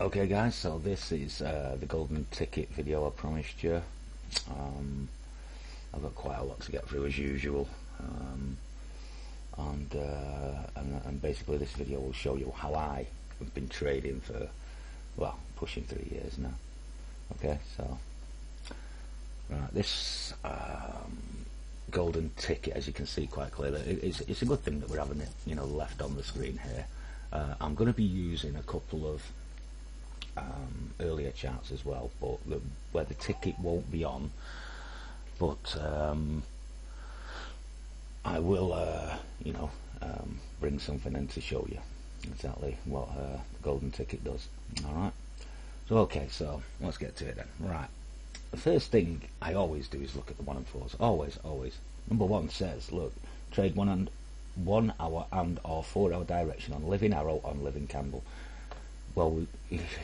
Okay guys, so this is the golden ticket video I promised you. I've got quite a lot to get through as usual, and basically this video will show you how I have been trading for, well, pushing 3 years now. Okay, so right, this golden ticket, as you can see quite clearly, it's a good thing that we're having it, left on the screen here. I'm going to be using a couple of earlier charts as well, but where the ticket won't be on, but I will bring something in to show you exactly what the golden ticket does. Alright, so okay, so let's get to it then. Right, the first thing I always do is look at the 1 and 4s. Always. Number 1 says, look, trade 1 hour and or 4 hour direction on living arrow on living candle. Well,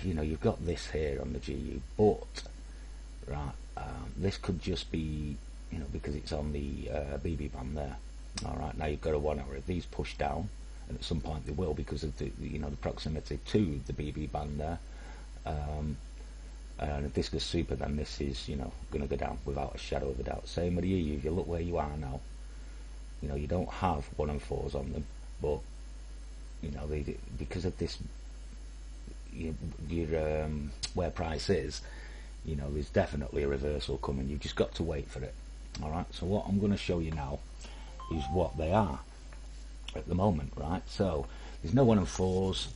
you've got this here on the GU, but right, this could just be, because it's on the BB band there. All right, now you've got a 1 hour. If these push down, and at some point they will, because of the proximity to the BB band there, and if this goes super, then this is going to go down without a shadow of a doubt. Same with the EU. If you look where you are now, you don't have 1 and 4s on them, but because of this. Your where price is, there's definitely a reversal coming. You've just got to wait for it. Alright, so what I'm going to show you now is what they are at the moment. Right, so there's no 1 and 4s,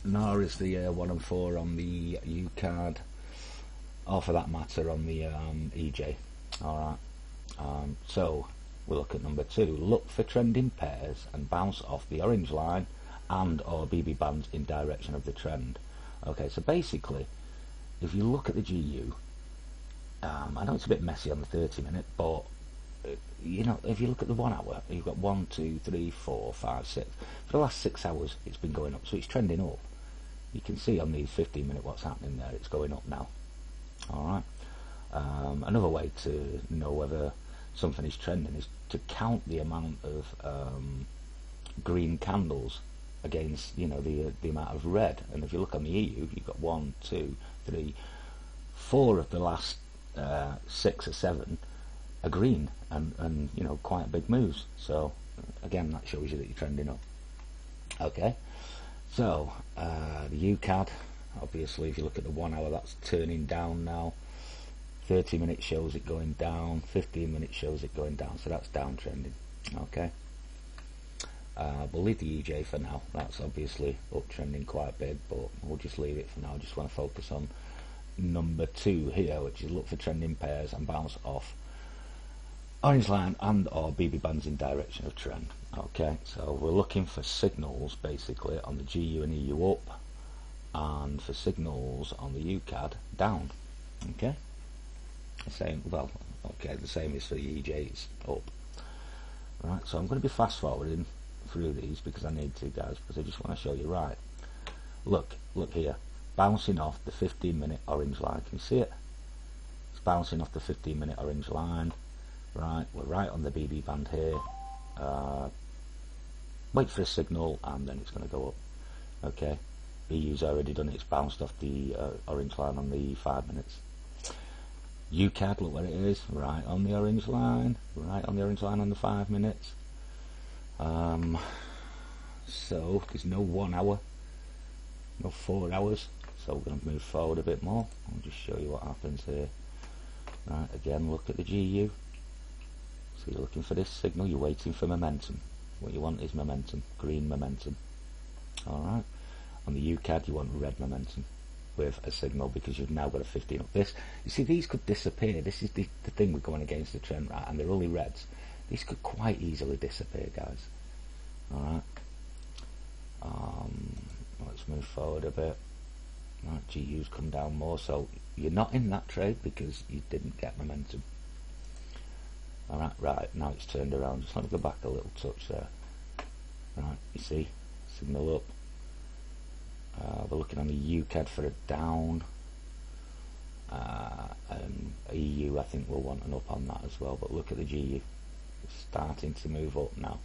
nor is the 1 and 4 on the U card, or for that matter on the EJ. Alright, so we'll look at number 2. Look for trending pairs and bounce off the orange line and or BB bands in direction of the trend. Okay, so basically, if you look at the GU, I know it's a bit messy on the 30 minute, but if you look at the 1 hour, you've got 1, 2, 3, 4, 5, 6. For the last 6 hours, it's been going up, so it's trending up. You can see on the 15 minute what's happening there. It's going up now. All right. Another way to know whether something is trending is to count the amount of green candles against the amount of red. And if you look on the EU, you've got 1, 2, 3, 4 of the last 6 or 7 are green, and quite big moves. So again, that shows you that you're trending up. Okay, so the UCAD, obviously, if you look at the 1 hour, that's turning down now. 30 minutes shows it going down, 15 minutes shows it going down, so that's downtrending. Okay, we'll leave the EJ for now. That's obviously uptrending quite big, but we'll just leave it for now. I just want to focus on number 2 here, which is look for trending pairs and bounce off orange line and or BB bands in direction of trend. Okay, so we're looking for signals basically on the GU and EU up, and for signals on the UCAD down. Okay, the same is for the EJs up. Right, so I'm going to be fast forwarding through these because I need to, guys, because I just want to show you. Right, look here, bouncing off the 15 minute orange line. Can you see it? It's bouncing off the 15 minute orange line. Right, we're right on the BB band here. Wait for a signal and then it's going to go up. Okay, EU's already done it. It's bounced off the orange line on the 5 minutes. UCAD, look where it is, right on the orange line, on the 5 minutes. So there's no 1 hour, no 4 hours, so we're going to move forward a bit more. I'll just show you what happens here. Right, again, look at the GU. So you're looking for this signal, you're waiting for momentum. What you want is momentum, green momentum. Alright, on the UCAD you want red momentum with a signal, because you've now got a 15 up. This, you see, these could disappear. This is the thing, we're going against the trend, right, and they're only reds. These could quite easily disappear, guys. Alright, let's move forward a bit. Right, GU's come down more, so you're not in that trade because you didn't get momentum. Alright, right, now it's turned around. Just let me go back a little touch there. Right, you see, signal up. We're looking on the UCAD for a down, and EU I think we'll want an up on that as well, but look at the GU, it's starting to move up now.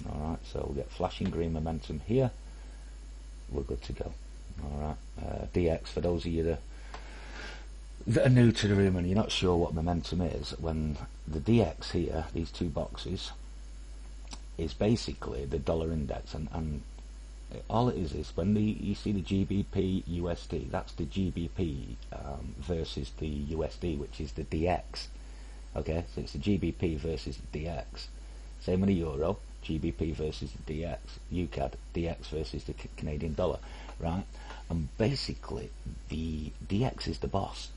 Alright, so we'll get flashing green momentum here, we're good to go. Alright, DX, for those of you that are new to the room and you're not sure what momentum is, when the DX here, these two boxes, is basically the dollar index, and all it is when you see the GBP USD, that's the GBP versus the USD, which is the DX. Okay, so it's the GBP versus the DX. Same with the euro, GBP versus the DX, UCAD, DX versus the Canadian dollar, right? And basically, the DX is the boss.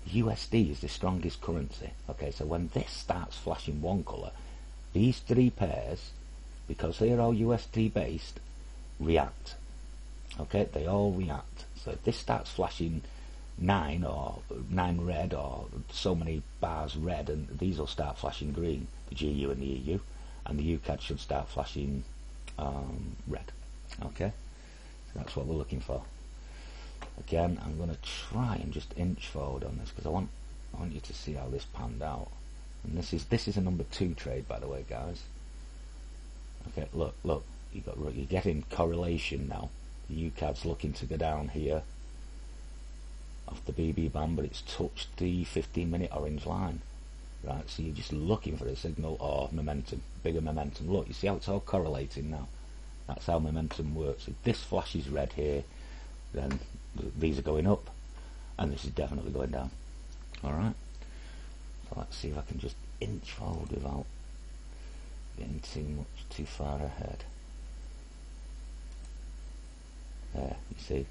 USD is the strongest currency. Okay, so when this starts flashing one colour, these three pairs, because they are all USD based, react. Okay, they all react. So if this starts flashing 9 red, or so many bars red, and these will start flashing green, the GU and the EU, and the UCAD should start flashing red. Okay, so that's what we're looking for. Again, I'm going to try and just inch forward on this because I want you to see how this panned out. And this is a number 2 trade, by the way, guys. Okay, look, you're getting correlation now. The UCAD's looking to go down here off the BB band, but it's touched the 15-minute orange line, right? So you're just looking for a signal or momentum, bigger momentum. Look, you see how it's all correlating now. That's how momentum works. If this flashes red here, then these are going up, and this is definitely going down. All right. So let's see if I can just inch forward without getting too far ahead. There, you see.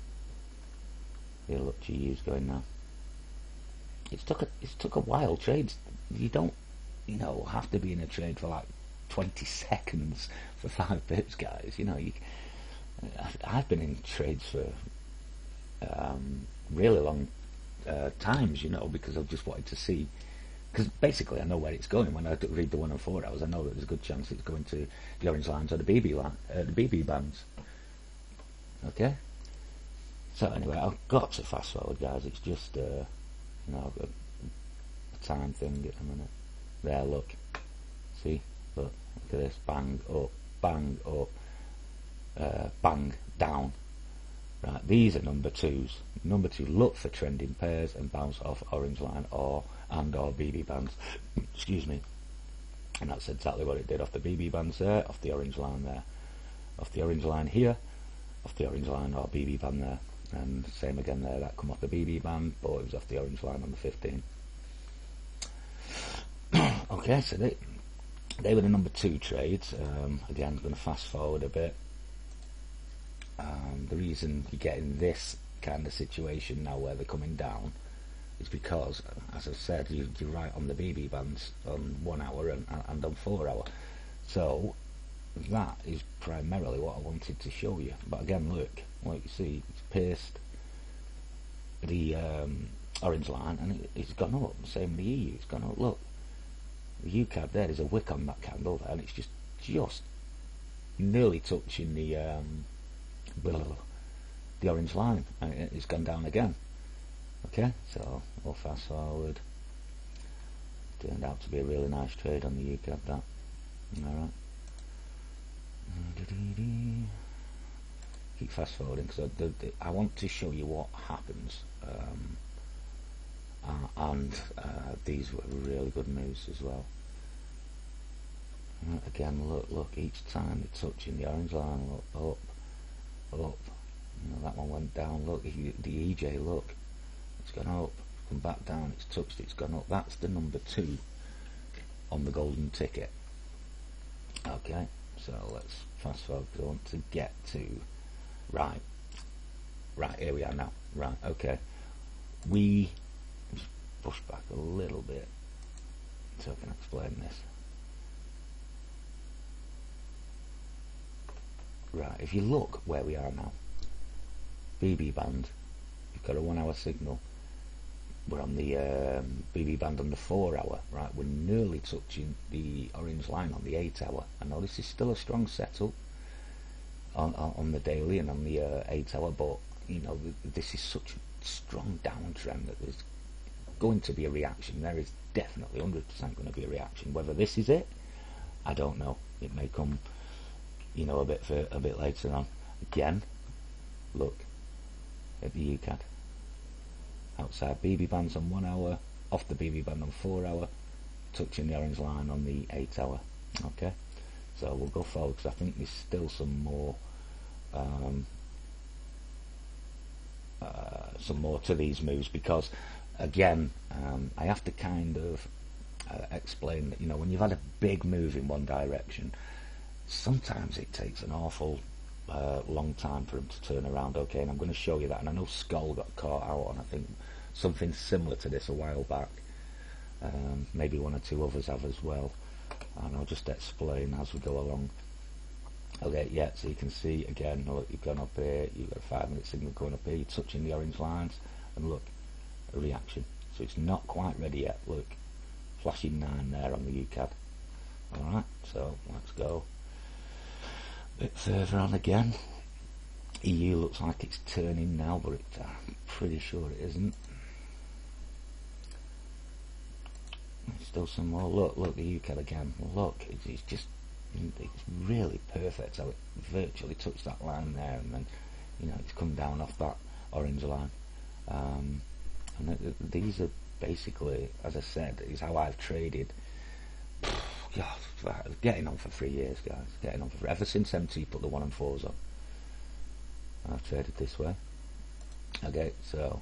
Here, look, GU's going now. It's took a while. Trades, you don't, have to be in a trade for like 20 seconds for 5 pips, guys. I've been in trades for really long times, because I've just wanted to see. Because basically I know where it's going. When I read the 1 and 4 hours, I know that there's a good chance it's going to the orange lines or the BB bands. Okay. So anyway, I've got to fast forward, guys. It's just a time thing at the minute. There, look. See, look at this. Bang up, bang down. Right, these are number 2s. Number 2, look for trending pairs and bounce off orange line or BB bands. Excuse me. And that's exactly what it did off the BB bands there, off the orange line there, off the orange line here, off the orange line or BB band there, and same again there. That come off the BB band, but it was off the orange line on the 15. Okay, so they were the number 2 trades. Again, I'm going to fast forward a bit. The reason you're getting this kind of situation now where they're coming down is because, as I said, you're right on the BB bands on 1 hour and on 4 hour. So that is primarily what I wanted to show you. But again, look, like you see, it's pierced the orange line and it's gone up. Same with the EU, it's gone up. Look, the UCAD there is a wick on that candle there, and it's just nearly touching the orange line, and it's gone down again. Okay, so we'll fast forward. Turned out to be a really nice trade on the UCAD, that. Alright. Keep fast forwarding because I want to show you what happens. And these were really good moves as well. Again, look, each time it's touching the orange line, look, up. That one went down. Look, the EJ, look, it's gone up, come back down, it's touched, it's gone up. That's the number 2 on the golden ticket. Okay, so let's fast forward because I want to get to right, here we are now. Right, okay, we just push back a little bit so I can explain this. Right, if you look where we are now, BB band, you've got a 1 hour signal. We're on the BB band on the 4 hour, right? We're nearly touching the orange line on the 8 hour. I know this is still a strong setup on the daily and on the 8 hour, but this is such a strong downtrend that there's going to be a reaction. There is definitely 100% going to be a reaction. Whether this is it, I don't know. It may come a bit later on. Again, look, at the UCAD. Outside BB bands on 1 hour, off the BB band on 4 hour, touching the orange line on the 8 hour. Okay, so we'll go forward because I think there's still some more to these moves, because again, I have to kind of explain that, you know, when you've had a big move in one direction, sometimes it takes an awful long time for them to turn around. Okay, and I'm going to show you that, and I know Skull got caught out on, I think, something similar to this a while back. Maybe one or two others have as well, and I'll just explain as we go along. Okay, yeah, so you can see again, look, you've gone up here, you've got a 5-minute signal going up here, you're touching the orange lines, and look, a reaction. So it's not quite ready yet. Look, flashing 9 there on the UCAD. Alright, so let's go a bit further on again. EU looks like it's turning now, but I'm pretty sure it isn't. There's still some more. Look, the UCAD again. Look, it's just, it's really perfect how it virtually touched that line there, and then, you know, it's come down off that orange line. And these are basically, as I said, is how I've traded. God, getting on for 3 years, guys. Getting on for ever since MT put the 1 and 4s on. I've traded this way. Okay, so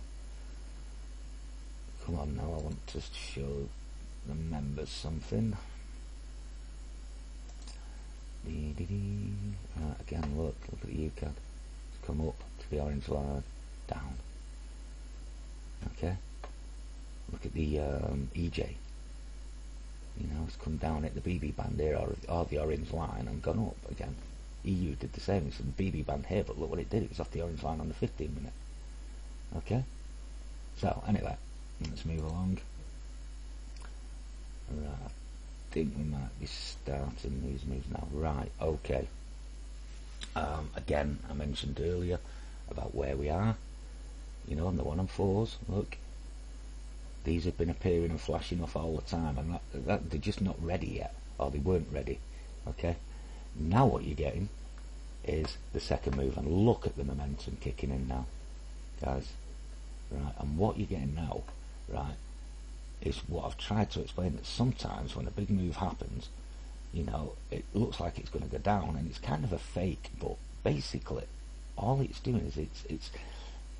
come on now. I want to show the members something. Again, look at the UCAD. It's come up to the orange line, down. Okay. Look at the EJ. You know, it's come down at the BB band here, or the orange line, and gone up again. EU did the same. It's the BB band here, but look what it did. It was off the orange line on the 15-minute. Okay. So anyway, let's move along. Right, I think we might be starting these moves now. Right. Okay. Again, I mentioned earlier about where we are. You know, on the 1 and 4s. Look. These have been appearing and flashing off all the time, and they're just not ready yet, or they weren't ready. Okay, now what you're getting is the second move, and look at the momentum kicking in now, guys. Right, and what you're getting now, right, is what I've tried to explain, that sometimes when a big move happens, you know, it looks like it's going to go down, and it's kind of a fake, but basically all it's doing is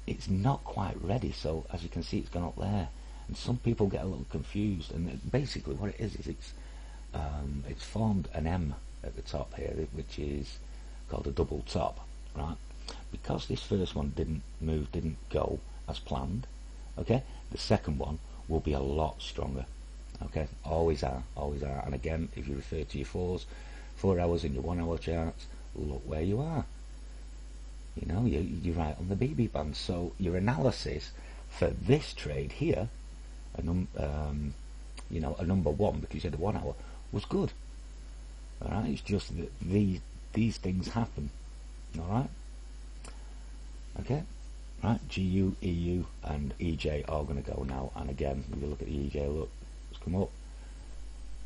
it's not quite ready. So as you can see, it's gone up there. And some people get a little confused, and basically what it is it's formed an M at the top here, which is called a double top, right? Because this first one didn't go as planned, okay, the second one will be a lot stronger, okay, always are. And again, if you refer to your 4 hours in your 1 hour charts, look where you are. You know, you're right on the BB band. So your analysis for this trade here, you know, a number 1, because you had a 1 hour, was good. Alright, it's just that these things happen. Alright? Okay? Right, GU, EU and EJ are going to go now. And again, if you look at the EJ, look, it's come up,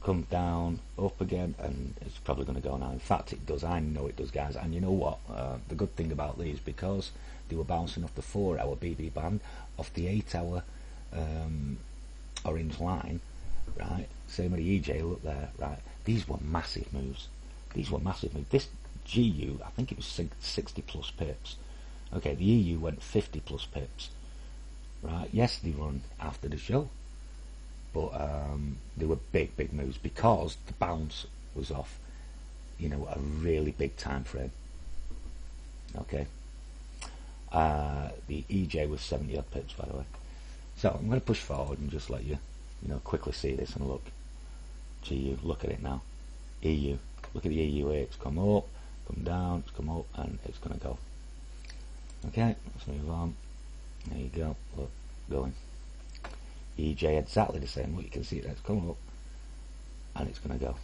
come down, up again, and it's probably going to go now. In fact, it does. I know it does, guys. And you know what? The good thing about these, because they were bouncing off the 4 hour BB band, off the 8 hour orange line, right, same with the EJ, look there, right, these were massive moves. This GU, I think it was 60 plus pips. Okay, the EU went 50 plus pips, right? Yes, they run after the show, but they were big moves, because the bounce was off, you know, a really big time frame. Okay, the EJ was 70 odd pips, by the way. So I'm going to push forward and just let you, quickly see this. And look, GU, look at it now. EU, look at the EU here. It's come up, come down, it's come up, and it's going to go. Okay, let's move on. There you go. Look, going. EJ exactly the same. Look, you can see it. It's come up, and it's going to go.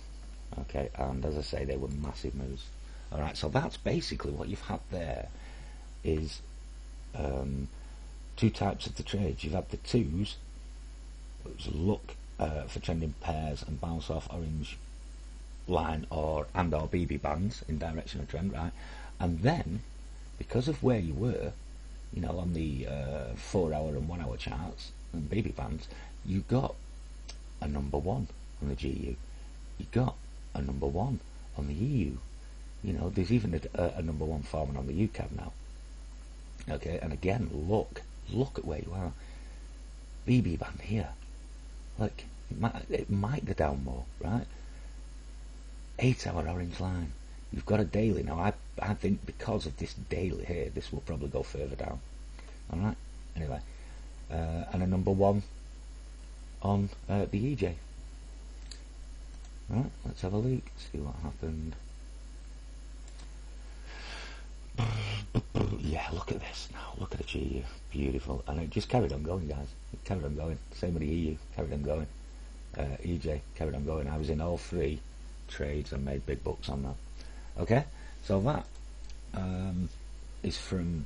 Okay, and as I say, they were massive moves. All right, so that's basically what you've had there. Is two types of the trades. You've had the twos, which look for trending pairs and bounce off orange line or BB bands in direction of trend, right? And then, because of where you were, you know, on the 4 hour and 1 hour charts and BB bands, you got a number 1 on the GU. You got a number 1 on the EU. You know, there's even a number 1 forming on the UCAD now. Okay, and again, look at where you are. BB band here. Like, it might go down more, right? 8 hour orange line. You've got a daily now. I think because of this daily here, this will probably go further down. All right. Anyway, and a number 1 on the EJ. Right. Let's have a look. See what happened. Yeah, look at this now. Look at the GU. Beautiful. And it just carried on going, guys. It carried on going. Same with the EU. Carried on going. EJ carried on going. I was in all 3 trades and made big bucks on that. Okay, so that is from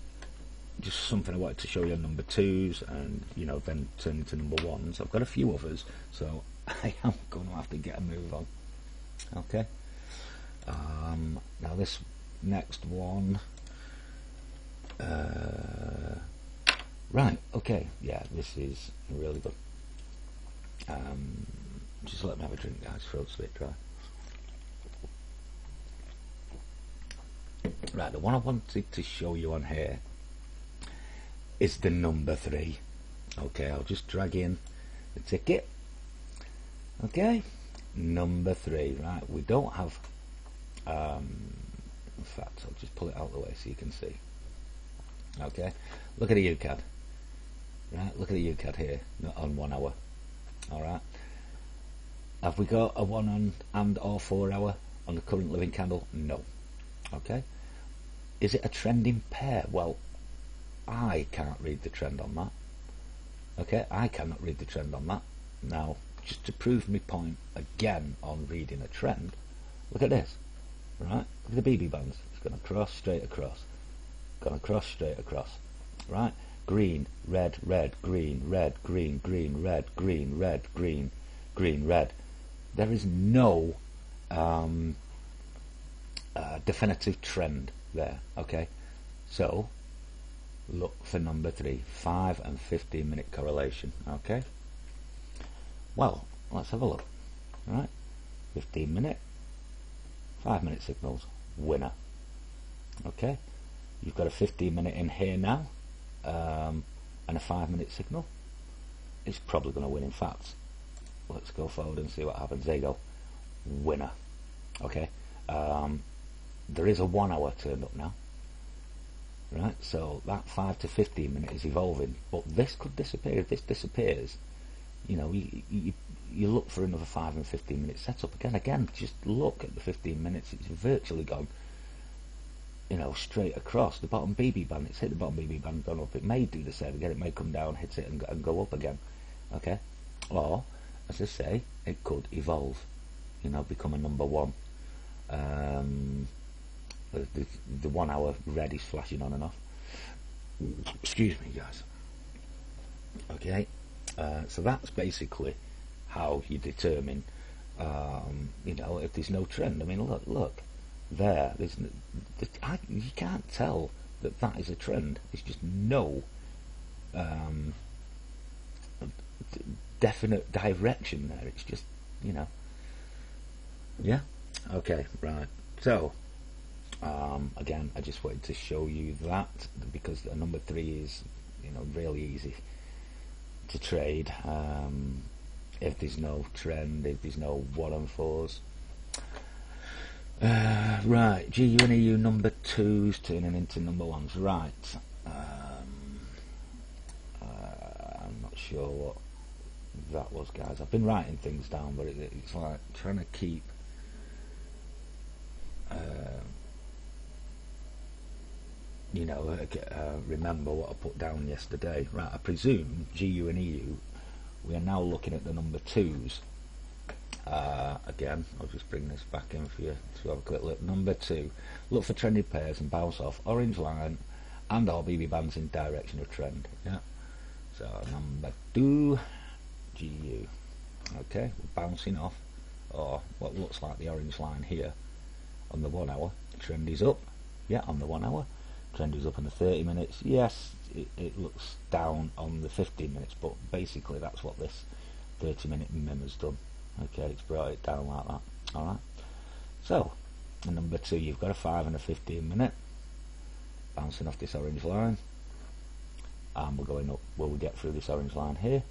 just something I wanted to show you on number 2s, and you know, then turn into number 1s. I've got a few others, so I am going to have to get a move on. Okay, now this next one, right? Okay, yeah, this is really good. Just let me have a drink, guys. Throat's a bit dry. Right, the one I wanted to show you on here is the number 3. Okay, I'll just drag in the ticket. Okay, number 3. Right, we don't have. In fact, I'll just pull it out of the way so you can see. Okay, look at the UCAD. Right, look at the UCAD here, not on 1 hour. All right, have we got a 1 on and or 4 hour on the current living candle? No. Okay. Is it a trending pair? Well, I can't read the trend on that. Okay, I cannot read the trend on that. Now, just to prove my point again on reading a trend, look at this. Right? Look at the BB bands. It's going to cross straight across. Going to cross straight across. Right? Green, red, red, green, red, green, green, red, green, red, green, green, red. There is no definitive trend there. Okay, so look for number 3, 5 and 15 minute correlation. Okay, well, let's have a look. Right, 15 minute, 5 minute signals, winner. Okay, you've got a 15 minute in here now, and a 5 minute signal. It's probably going to win. In fact, let's go forward and see what happens. There you go, winner. Okay, there is a 1 hour turned up now, right? So that 5 to 15 minute is evolving, but this could disappear. If this disappears, you know, you look for another 5 and 15 minute setup again. Just look at the 15 minutes. It's virtually gone, you know, straight across the bottom BB band. It's hit the bottom BB band, gone up. It may do the same again. It may come down, hit it, and go up again. Okay, or as I say, it could evolve. You know, become a number 1. The 1 hour red is flashing on and off. Excuse me, guys. Okay, so that's basically how you determine, you know, if there's no trend. I mean, look, there. You can't tell that is a trend. There's just no definite direction there. It's just, you know. Yeah. Okay. Right. So. Again, I just wanted to show you that because the number 3 is, you know, really easy to trade. If there's no trend, if there's no 1 and 4s. Right, GU and EU number 2s turning into number 1s. Right. I'm not sure what that was, guys. I've been writing things down, but it's like trying to keep. You know, remember what I put down yesterday. Right, I presume GU and EU, we are now looking at the number 2s. Again, I'll just bring this back in for you to have a quick look. Number 2, look for trending pairs and bounce off orange line and all BB bands in direction of trend. Yeah. So number 2, GU. Okay, we're bouncing off, or what looks like the orange line here on the 1 hour. Trend is up. Yeah, on the 1 hour. Trend is up on the 30 minutes. Yes, it looks down on the 15 minutes, but basically that's what this 30-minute mem has done. Okay, it's brought it down like that. Alright, so number 2, you've got a 5 and a 15 minute bouncing off this orange line, and we're going up. Will we get through this orange line here?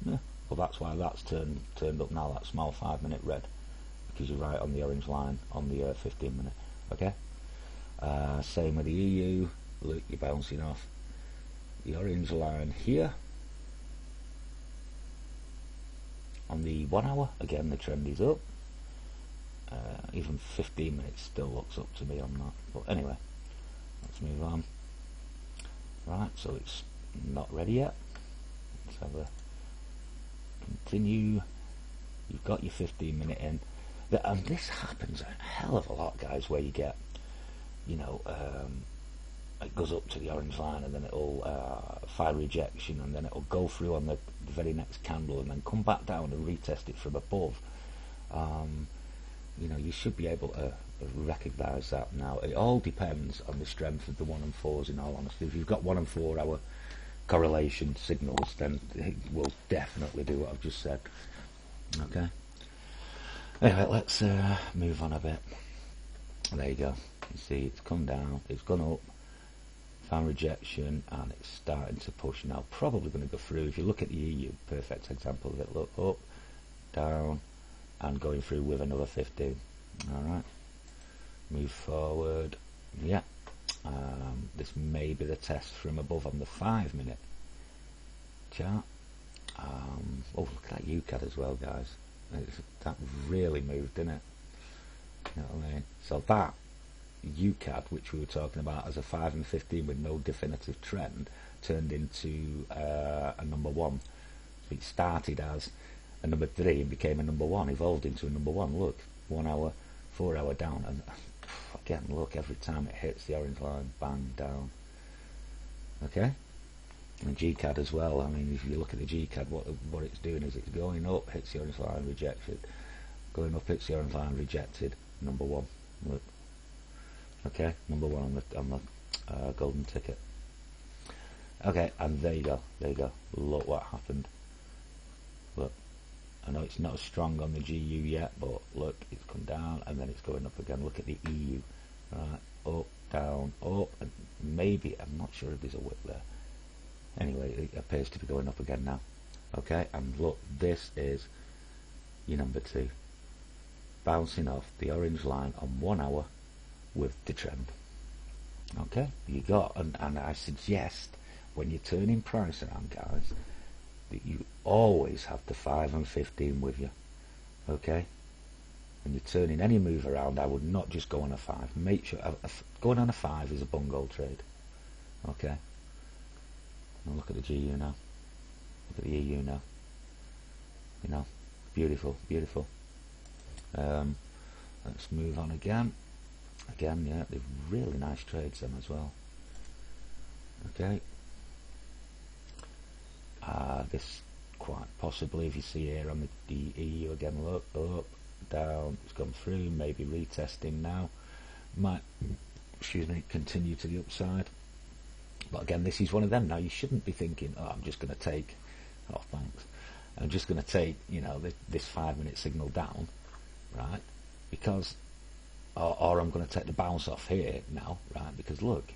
Yeah. Well, that's why that's turned up now, that small 5-minute red, because you're right on the orange line on the 15 minute. Okay, same with the EU. Look, you're bouncing off the orange line here on the 1 hour. Again, the trend is up. Even 15 minutes still looks up to me on that, but anyway, let's move on. Right, so it's not ready yet. Let's have a continue. You've got your 15-minute in, and this happens a hell of a lot, guys, where you get, you know, it goes up to the orange line, and then it'll fire rejection, and then it'll go through on the very next candle, and then come back down and retest it from above. You know, you should be able to recognise that now. It all depends on the strength of the 1 and 4s, in all honesty. If you've got 1 and 4 hour correlation signals, then it will definitely do what I've just said. Okay. Anyway, let's move on a bit. There you go. You see, it's come down, it's gone up, found rejection, and it's starting to push now. Probably going to go through. If you look at the EU, perfect example of it. Look, up, down, and going through with another 15. Alright, move forward. Yeah, this may be the test from above on the 5-minute chart. Oh, look at that UCAD as well, guys. That really moved, didn't it? You know what I mean? So that UCAD, which we were talking about as a 5 and 15 with no definitive trend, turned into a number 1. So it started as a number 3 and became a number 1, evolved into a number 1. Look, 1 hour, 4 hour down, and again, look, every time it hits the orange line, bang, down. Okay, and GCAD as well. I mean, if you look at the GCAD, what it's doing is it's going up, hits the orange line, rejected, going up, hits the orange line, rejected, number 1. Look, okay, number 1 on the golden ticket. Okay, and there you go, there you go. Look what happened. Look, I know it's not as strong on the GU yet, but look, it's come down and then it's going up again. Look at the EU, right, up, down, up, and maybe, I'm not sure if there's a wick there. Anyway, it appears to be going up again now. Okay, and look, this is your number 2, bouncing off the orange line on 1 hour with the trend. Okay, you got, and I suggest when you're turning price around, guys, that you always have the 5 and 15 with you. Okay, when you're turning any move around, I would not just go on a 5. Make sure going on a 5 is a bungo trade. Okay, and look at the GU now, look at the EU now. You know, beautiful, beautiful. Let's move on again. Yeah, they're really nice trades them as well. Okay, this quite possibly, if you see here on the EU again, look, up, down, it's gone through, maybe retesting now, might, excuse me, continue to the upside. But again, this is one of them. Now you shouldn't be thinking, oh, I'm just going to take, oh thanks, I'm just going to take, you know, this 5-minute signal down, right, because or I'm going to take the bounce off here now, right, because look,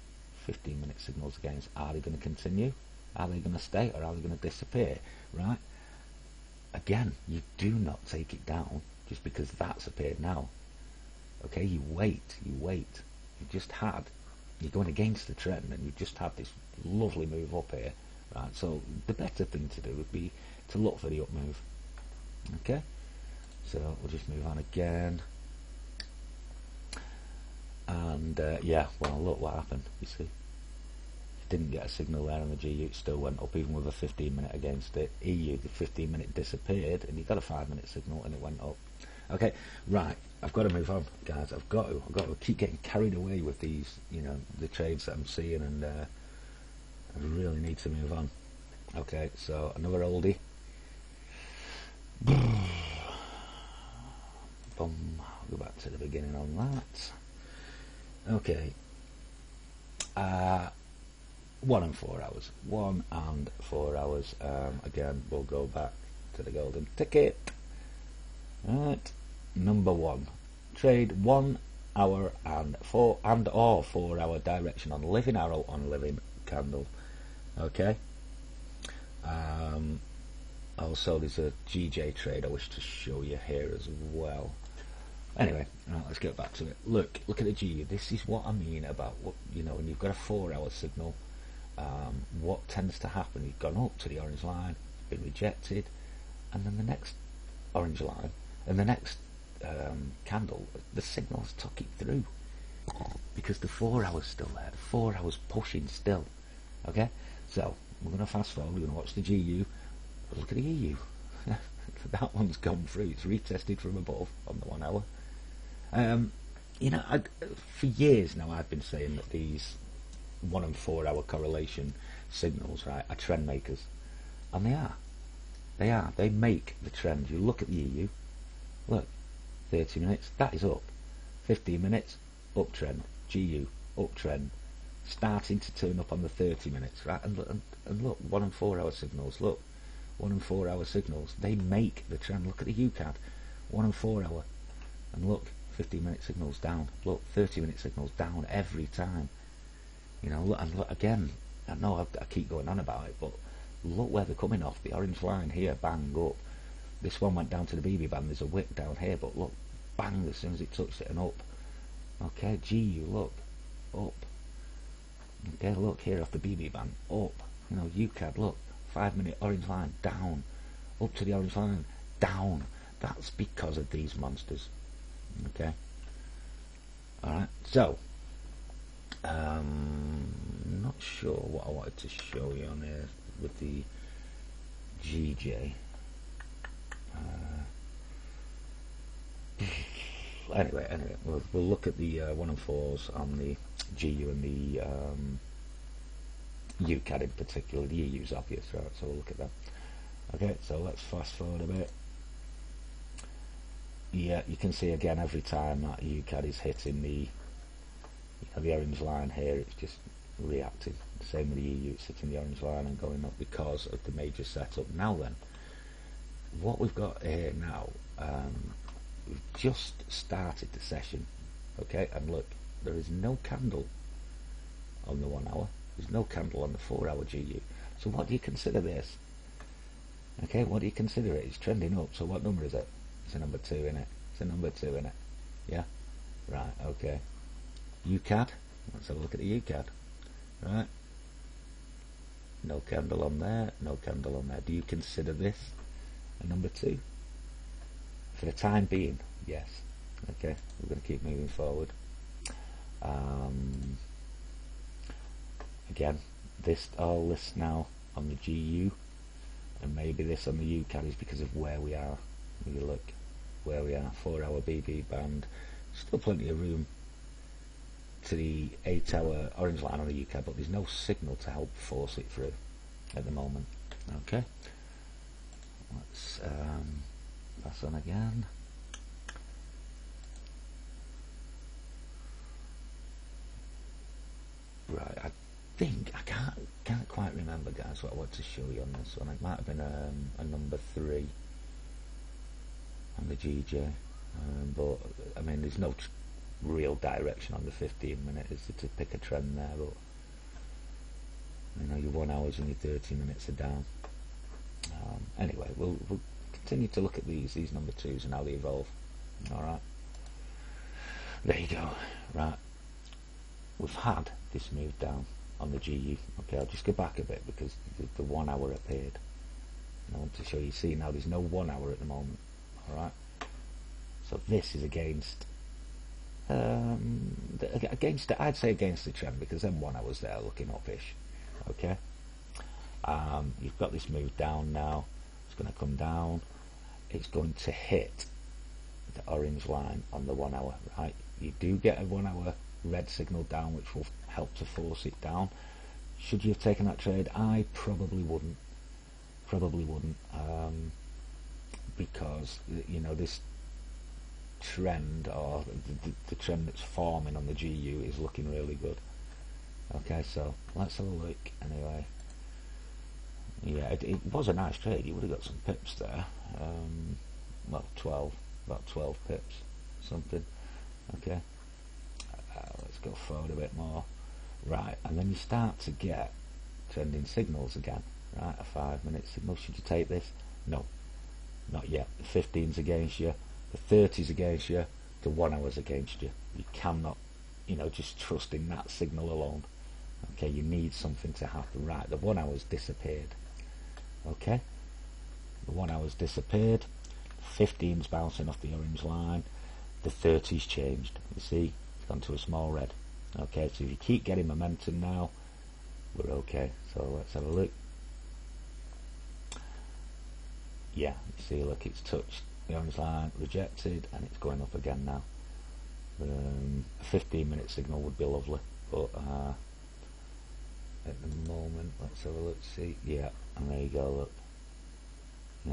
15-minute signals against, are they going to continue? Are they going to stay, or are they going to disappear? Right? Again, you do not take it down just because that's appeared now. Okay, you wait. You're going against the trend, and you've just had this lovely move up here. Right? So the better thing to do would be to look for the up move. Okay, so we'll just move on again. And yeah, well, look what happened. You see, didn't get a signal there on the GU, it still went up even with a 15-minute against it. EU, the 15-minute disappeared, and you got a 5-minute signal and it went up. Okay, right, I've got to move on, guys. I've got to keep getting carried away with these, you know, the trades that I'm seeing, and I really need to move on. Okay, so another oldie. Boom. I'll go back to the beginning on that. Okay, 1 and 4 hours. 1 and 4 hours. Again, we'll go back to the golden ticket. Right, number 1. Trade 1 hour and 4 hour direction on living arrow on living candle. Okay. Also, there's a GJ trade I wish to show you here as well. Anyway, right, let's get back to it. Look at the GU. This is what I mean about what, you know, when you've got a 4 hour signal. What tends to happen? You've gone up to the orange line, been rejected, and then the next orange line and the next candle, the signal's took it through because the 4 hours still there. The 4 hours pushing still. Okay, so we're going to fast forward. We're going to watch the GU. Look at the EU. That one's gone through. It's retested from above on the 1 hour. You know, for years now I've been saying that these 1 and 4 hour correlation signals, right, are trend makers, and they are. They make the trend. You look at the EU. Look, 30 minutes. That is up. 15 minutes. Uptrend. GU. Uptrend. Starting to turn up on the 30 minutes, right? And look, 1 and 4 hour signals. Look, 1 and 4 hour signals. They make the trend. Look at the UCAD. 1 and 4 hour. And look, 15-minute signals down. Look, 30-minute signals down every time. You know, look, and look again. I know I keep going on about it, but look where they're coming off. The orange line here, bang, up. This one went down to the BB band. There's a wick down here, but look, bang, as soon as it touched it and up. Okay, GU, look, up. Okay, look here off the BB band, up. You know, UCAD, look, 5-minute orange line, down. Up to the orange line, down. That's because of these monsters. Okay. Alright, so not sure what I wanted to show you on here with the GJ. Anyway, we'll look at the 1 and 4s on the GU and the UCAD in particular. The EU's obvious, right? So we'll look at that. Okay, so let's fast forward a bit. Yeah, you can see again every time that UCAD is hitting the, the orange line here, it's just reacting. Same with the EU, it's hitting the orange line and going up because of the major setup. Now then, what we've got here now, we've just started the session, okay, and look, there is no candle on the 1 hour, there's no candle on the 4 hour GU. So what do you consider this? Okay, what do you consider it? It's trending up, so what number is it? It's a number 2, innit? It's a number 2, innit? Yeah? Right, okay. UCAD. Let's have a look at the UCAD. Right. No candle on there, no candle on there. Do you consider this a number 2? For the time being, yes. Okay, we're going to keep moving forward. Again, all this now on the GU, and maybe this on the UCAD is because of where we are. If you look where we are, 4 hour BB band, still plenty of room to the 8 hour orange line on the UCAD, but there's no signal to help force it through at the moment. Okay, let's pass on again. Right, I think I can't quite remember, guys, what I want to show you on this one. It might have been a number 3 on the GJ, but I mean, there's no real direction on the 15-minute is to pick a trend there, but you know, your 1 hours and your 30 minutes are down. Anyway, we'll continue to look at these number 2s and how they evolve. Alright, there you go. Right, we've had this move down on the GU. Okay, I'll just go back a bit because the 1 hour appeared. I want to show you, see now there's no 1 hour at the moment. Alright, so this is against I'd say against the trend, because then 1 hour's there looking upish. Okay, you've got this move down now. It's going to come down, it's going to hit the orange line on the 1 hour. Right, you do get a 1 hour red signal down, which will help to force it down. Should you have taken that trade? I probably wouldn't, because you know, this trend, or the trend that's forming on the GU is looking really good. Okay, so let's have a look anyway. Yeah, it was a nice trade. You would have got some pips there. Well, 12, about 12 pips, something. Okay, let's go forward a bit more. Right, and then you start to get trending signals again. Right, a 5-minute signal. Should you take this? No, not yet. The 15's against you, the 30's against you, the 1 hour's against you. You cannot, just trust in that signal alone. Okay, you need something to happen. Right, the 1 hour's disappeared. Okay, the 1 hour's disappeared, 15's bouncing off the orange line, the 30's changed. You see, it's gone to a small red. Okay, so if you keep getting momentum now, we're okay. So let's have a look. Yeah, you see, look, it's touched the orange line, rejected, and it's going up again now. A 15-minute signal would be lovely, but at the moment, let's have a look, see, yeah, and there you go, look.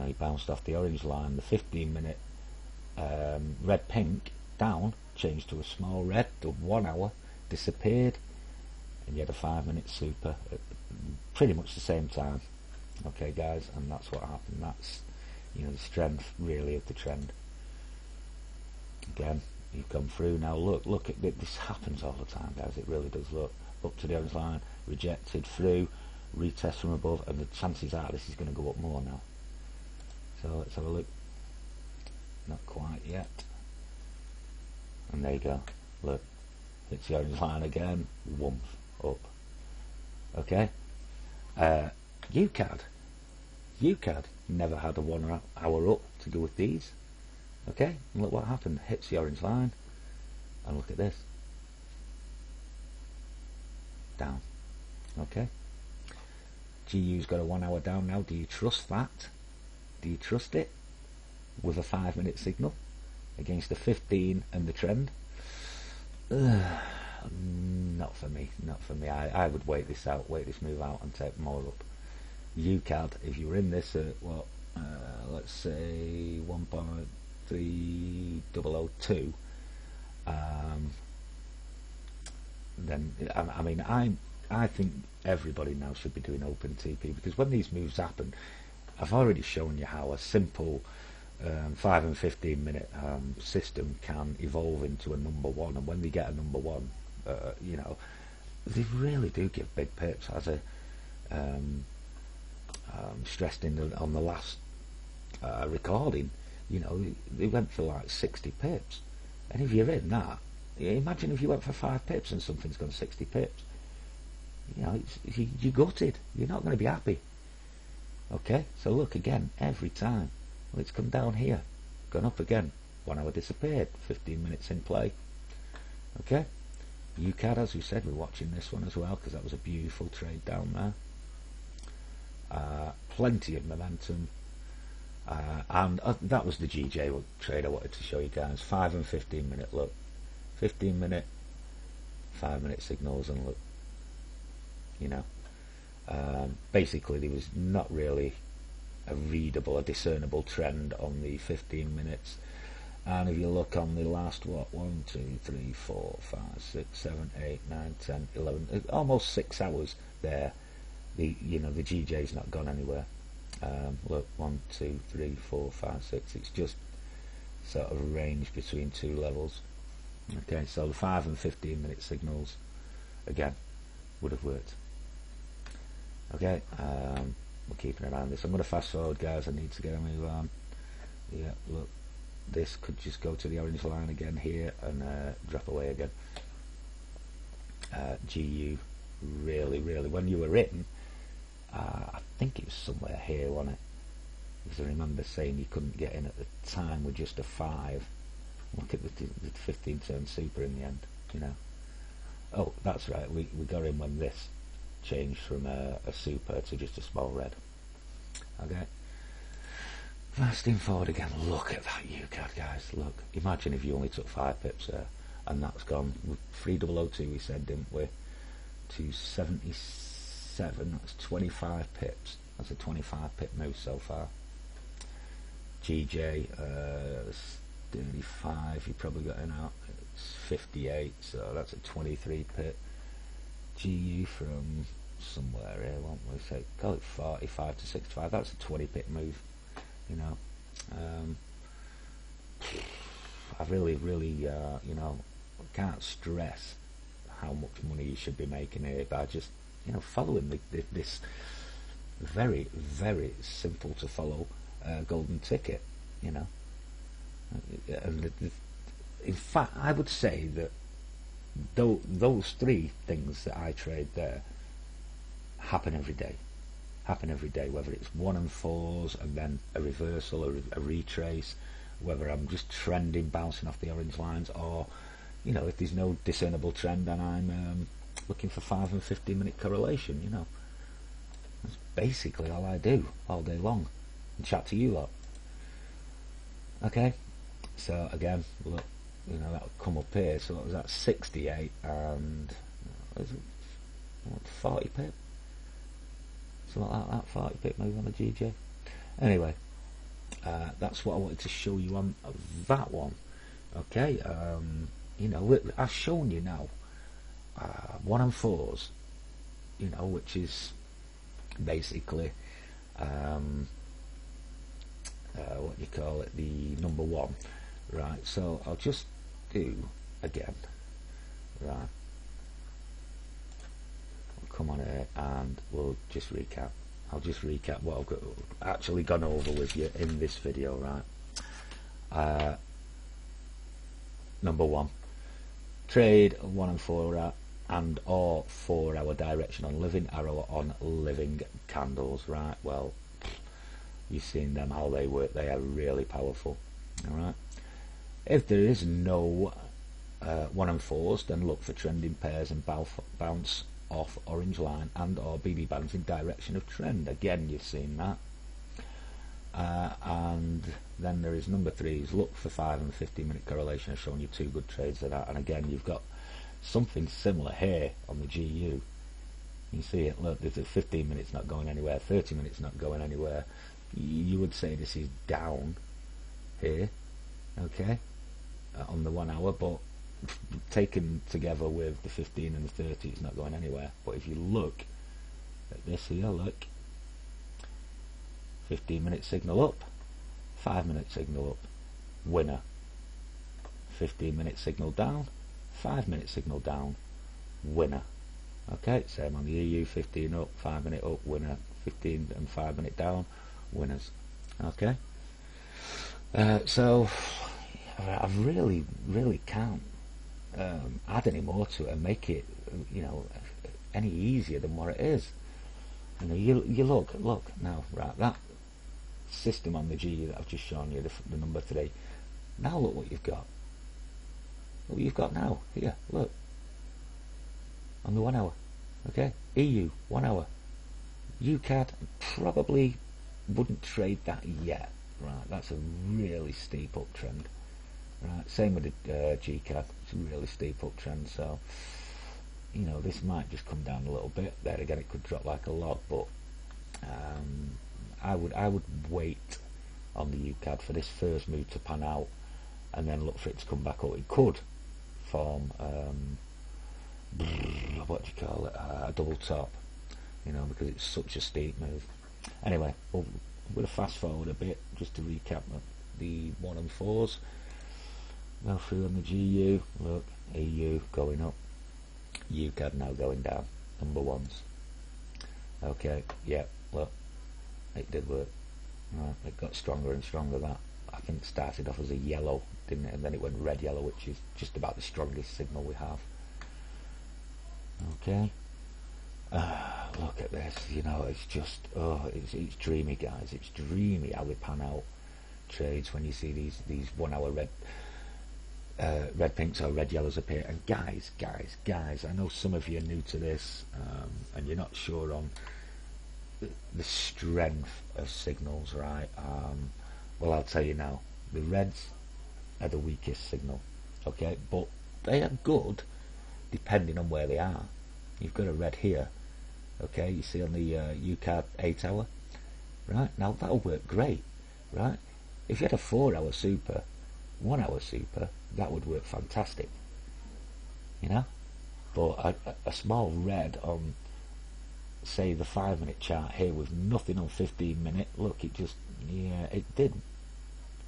He bounced off the orange line, the 15-minute red-pink down, changed to a small red, the 1 hour disappeared, and you had a 5-minute super at pretty much the same time. Okay, guys, and that's what happened. That's, the strength, really, of the trend. Again, you've come through. Now, look, at this happens all the time, guys, it really does. Look, up to the orange line, rejected, through, retest from above, and the chances are this is going to go up more now. So let's have a look. Not quite yet. And there you go. Look, it's the orange line again. Whoomph, up. Okay. UCAD never had a 1 hour up to go with these. Okay, and look what happened. Hits the orange line, and look at this. Down. Okay. GU's got a 1 hour down now. Do you trust that? Do you trust it with a 5-minute signal against the 15 and the trend? Not for me. Not for me. I would wait this out, wait this move out, and take more up. UCAD, if you were in this at what, let's say 1.3002, then I mean I think everybody now should be doing open TP, because when these moves happen, I've already shown you how a simple 5 and 15-minute system can evolve into a number one, and when they get a number one, they really do give big pips. As I stressed on the last recording, they went for like 60 pips, and if you're in that, imagine if you went for 5 pips and something's gone 60 pips. You're gutted. You're not going to be happy. Okay, so look again, every time. Well, it's come down here, gone up again. 1 hour disappeared, 15 minutes in play. Okay, UCAD, as we said, we're watching this one as well, because that was a beautiful trade down there. Plenty of momentum. And that was the GJ trade I wanted to show you guys. 5 and 15-minute, look. 15-minute, 5-minute signals, and look. Basically there was not really a discernible trend on the 15 minutes, and if you look on the last 1, 2, 3, 4, 5, 6, 7, 8, 9, 10, 11, almost 6 hours there, the GJ's not gone anywhere. Look, 1, 2, 3, 4, 5, 6, it's just sort of a range between 2 levels. Okay, so the 5 and 15-minute signals again would have worked. Okay, we're keeping an eye on this. I'm going to fast forward, guys. I need to get a move on. Yeah, look, this could just go to the orange line again here and drop away again. GU, really, when you were in, I think it was somewhere here, wasn't it? Because I remember saying you couldn't get in at the time with just a 5. Look at the 15-turn super in the end, Oh, that's right, we got in when this changed from a super to just a small red. Okay, fasting forward again. Look at that UCAD, guys. Look, imagine if you only took 5 pips there, and that's gone. 3002 we said, didn't we, to 77. That's 25 pips. That's a 25 pip move so far. GJ 35, you probably got in out. It's 58, so that's a 23 pip. GU from somewhere here, won't we? Say, call it 45 to 65. That's a 20 pip move, you know. I really, you know, can't stress how much money you should be making here by just, you know, following this very, very simple to follow golden ticket, you know. And in fact, I would say that those three things that I trade there happen every day. Whether it's 1 and 4s and then a reversal or a retrace, whether I'm just trending, bouncing off the orange lines, or, you know, if there's no discernible trend, then I'm looking for 5 and 15 minute correlation, you know. That's basically all I do all day long, and chat to you lot. Okay, so again, look, you know, that'll come up here. So what was that? 68 and 40 pip. Something like that, 40 pip move on the GJ. Anyway, that's what I wanted to show you on that one. Okay, you know, I've shown you now 1 and 4s, you know, which is basically what do you call it, the number 1, right? So I'll just do again, right? I'll come on here and we'll just recap. I'll just recap what I've actually gone over with you in this video, right? Number 1, trade 1 and 4 and or 4 hour direction on living arrow on living candles, right? Well, you've seen them, how they work. They are really powerful. All right. If there is no 1 and 4s, then look for trending pairs and bounce off orange line and or BB bands in direction of trend. Again, you've seen that. And then there is number 3s. Look for 5 and 15 minute correlation. I've shown you 2 good trades of that. And again, you've got something similar here on the GU. You see it. Look, there's a 15 minutes not going anywhere. 30 minutes not going anywhere. You would say this is down here, okay, on the 1 hour, but taken together with the 15 and the 30, it's not going anywhere. But if you look at this here, look, 15 minute signal up, 5 minute signal up, winner. 15 minute signal down, 5 minute signal down, winner. Okay, same on the EU, 15 up, 5 minute up, winner. 15 and 5 minute down, winners. Okay, so I really can't add any more to it and make it, you know, any easier than what it is. You know, you look now, right, that system on the G that I've just shown you, the number 3. Now look what you've got. Look what you've got now here. Look on the 1 hour. Okay, EU 1 hour. UCAD probably wouldn't trade that yet, right? That's a really steep uptrend, right? Same with the GCAD. It's a really steep uptrend, so, you know, this might just come down a little bit. There again, it could drop like a log, but I would wait on the UCAD for this first move to pan out, and then look for it to come back up. It could form what do you call it, a double top, you know, because it's such a steep move. Anyway, I'm going to fast forward a bit just to recap the 1 and 4s. Go through on the GU, look, EU going up, UCAD now going down, number 1s. Okay, yeah, look, it did work. Right, it got stronger and stronger. That, I think, it started off as a yellow, didn't it? And then it went red yellow, which is just about the strongest signal we have. Okay. Look at this, you know, it's just, it's dreamy, guys. It's dreamy how they pan out trades when you see these 1 hour red pinks or red yellows appear. And guys, I know some of you are new to this, and you're not sure on the strength of signals, right? Well, I'll tell you now, the reds are the weakest signal, okay, but they are good depending on where they are. You've got a red here, okay, you see on the UCAD 8 hour, right? Now that'll work great, right? If you had a 4 hour super, 1 hour super, that would work fantastic, you know. But a small red on, say, the 5-minute chart here with nothing on 15-minute, look, it just, yeah, it did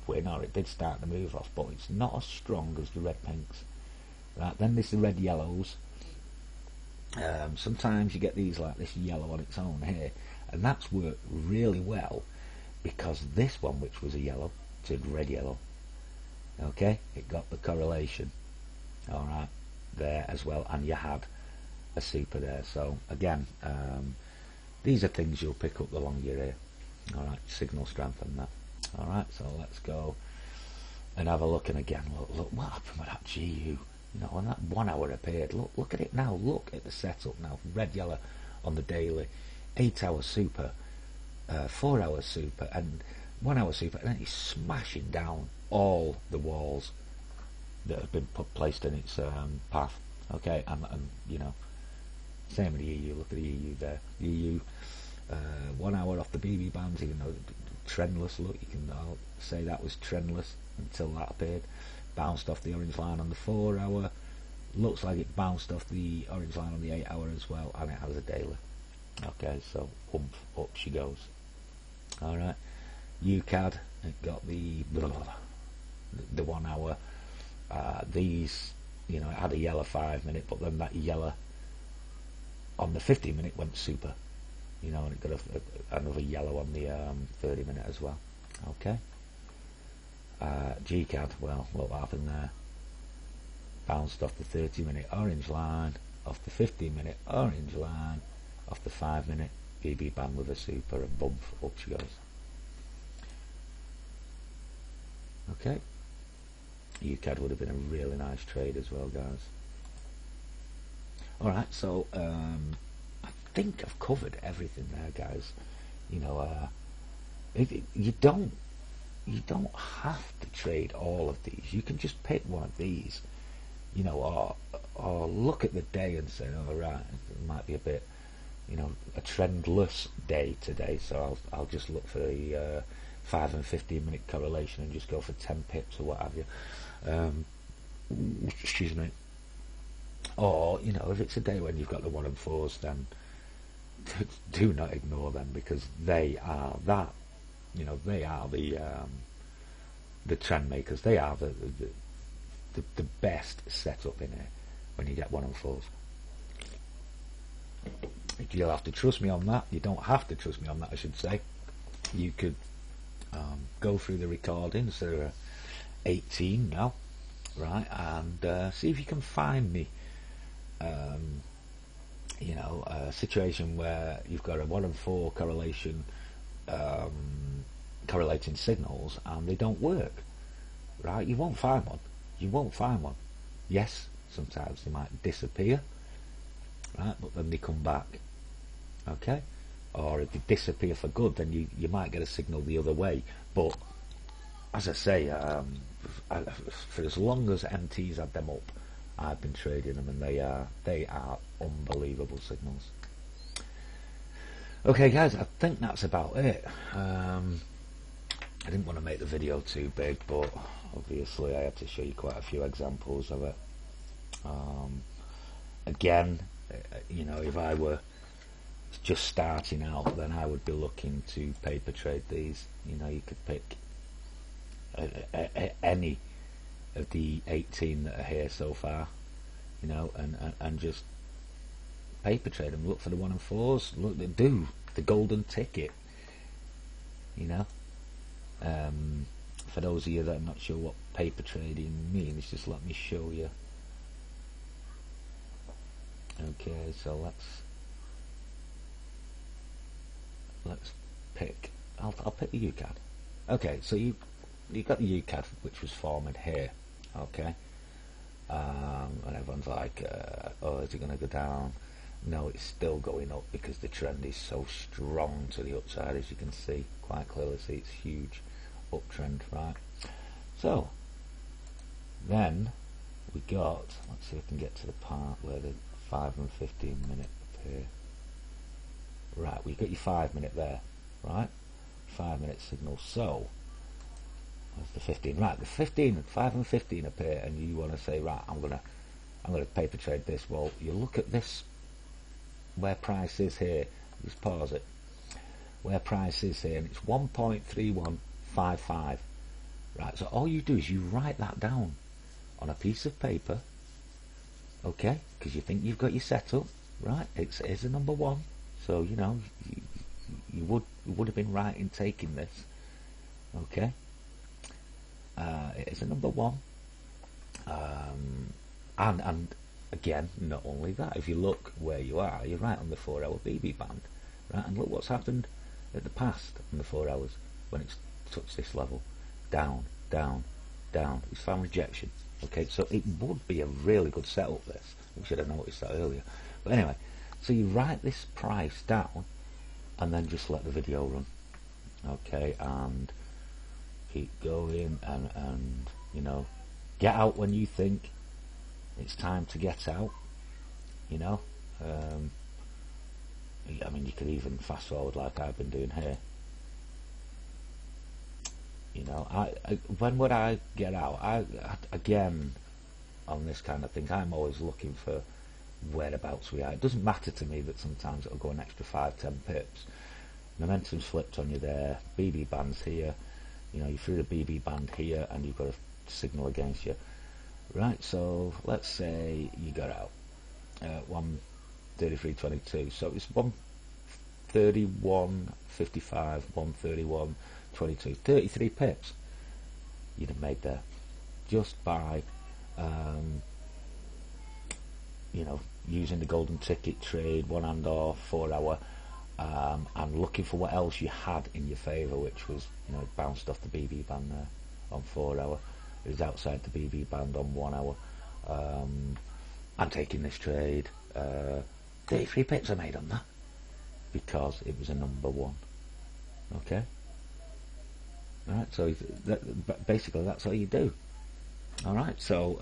win, or it did start to move off, but it's not as strong as the red pinks. Right, then there's the red yellows. Sometimes you get these like this yellow on its own here, and that's worked really well because this one, which was a yellow, turned red yellow. Okay, it got the correlation, all right, there as well, and you had a super there. So again, these are things you'll pick up the longer you're here. All right, signal strength and that. All right, so let's go and have a look. And again, look what happened with that GU. You know, when that 1 hour appeared, look at it now. Look at the setup now. Red, yellow on the daily, 8 hour super, 4 hour super, and 1 hour super, and then he's smashing down all the walls that have been placed in its path. Okay, and you know, same with the EU. Look at the EU there. The EU, 1 hour off the BB bands, even though trendless. Look, you can say that was trendless until that appeared. Bounced off the orange line on the 4 hour. Looks like it bounced off the orange line on the 8 hour as well, and it has a daily. Okay, so up she goes. All right, UCAD, it got the 1 hour. These, you know, it had a yellow 5-minute, but then that yellow on the 15-minute went super. You know, and it got another yellow on the 30-minute as well. Okay. GCAD, well, look what happened there. Bounced off the 30-minute orange line, off the 15-minute orange line, off the 5-minute BB band with a super, and bump, up she goes. Okay. UCAD would have been a really nice trade as well, guys. Alright, so I think I've covered everything there, guys. You know, you don't have to trade all of these. You can just pick one of these, you know, or look at the day and say, oh, right, it might be a bit, you know, a trendless day today, so I'll just look for the 5 and 15-minute correlation and just go for 10 pips or what have you. Excuse me. Or, you know, if it's a day when you've got the 1 and 4s, then do not ignore them, because they are that. You know, they are the trend makers. They are the best setup in here when you get 1 and 4s. You'll have to trust me on that. You don't have to trust me on that, I should say. You could go through the recordings. There are 18 now, right? And see if you can find me, you know, a situation where you've got a 1 and 4 correlation, correlating signals, and they don't work, right? You won't find one. You won't find one. Yes, sometimes they might disappear, right? But then they come back. Okay, or if they disappear for good, then you might get a signal the other way. But as I say, for as long as MT's had them up, I've been trading them, and they are unbelievable signals. Okay, guys, I think that's about it. I didn't want to make the video too big, but obviously I had to show you quite a few examples of it. Again, you know, if I were just starting out, then I would be looking to paper trade these. You know, you could pick any of the 18 that are here so far, you know, and just paper trade them. Look for the 1 and 4s. Look, they do the golden ticket, you know. For those of you that are not sure what paper trading means, just let me show you. Okay, so let's pick. I'll pick the UCAD. Okay, so you got the UCAD, which was forming here. Okay, and everyone's like, oh, is it going to go down? No, it's still going up because the trend is so strong to the upside, as you can see quite clearly. See, it's huge uptrend, right? So then we got, let's see if I can get to the part where the 5 and 15 minute appear. Right, we got your 5 minute there, right? 5 minute signal. So that's the 15. Right, the 15, 5 and 15 appear, and you want to say, right, I'm gonna I'm going to paper trade this. Well, you look at this, where price is here. Just pause it. Where price is here, and it's 1.3155. Right, so all you do is you write that down on a piece of paper, okay, because you think you've got your setup, right? It's a number one, so you know you would have been right in taking this, okay. It's a number one, and again, not only that, if you look where you are, you're right on the 4-hour BB band, right? And look what's happened at the past on the 4 hours when it's touched this level. Down, down, down. It's found rejection. Okay, so it would be a really good setup, this. We should have noticed that earlier. But anyway, so you write this price down and then just let the video run. Okay, and keep going and you know, get out when you think it's time to get out. You know, I mean, you could even fast forward like I've been doing here. You know, when would I get out? Again, on this kind of thing, I'm always looking for whereabouts we are. It doesn't matter to me that sometimes it'll go an extra 5-10 pips. Momentum's flipped on you there. BB band's here. You know, you're through the BB band here, and you've got a signal against you. Right, so let's say you got out at 133.22. So it's 131.55, 131.22, 33 pips you'd have made there just by you know, using the golden ticket trade, 1 and off, 4 hour, and looking for what else you had in your favour, which was, you know, it bounced off the BB band there on 4 hour. It was outside the BB band on 1 hour. I'm taking this trade. 33 pips I made on that because it was a number one. Okay. Alright, so basically that's all you do. Alright, so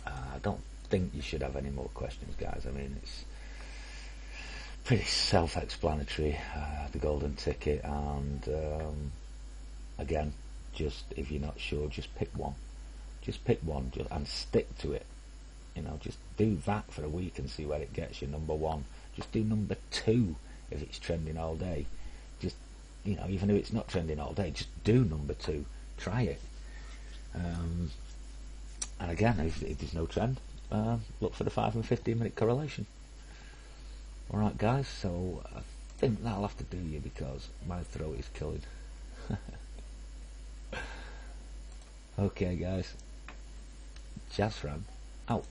I don't think you should have any more questions, guys. I mean, it's pretty self-explanatory, the golden ticket, and again, just if you're not sure, just pick one. Just pick one and stick to it. You know, just do that for a week and see where it gets you. Number one. Just do number two if it's trending all day. Just, you know, even if it's not trending all day, just do number two. Try it. And again, if there's no trend, look for the 5 and 15 minute correlation. Alright guys, so I think that'll have to do you because my throat is killing. Okay guys, Jasman out.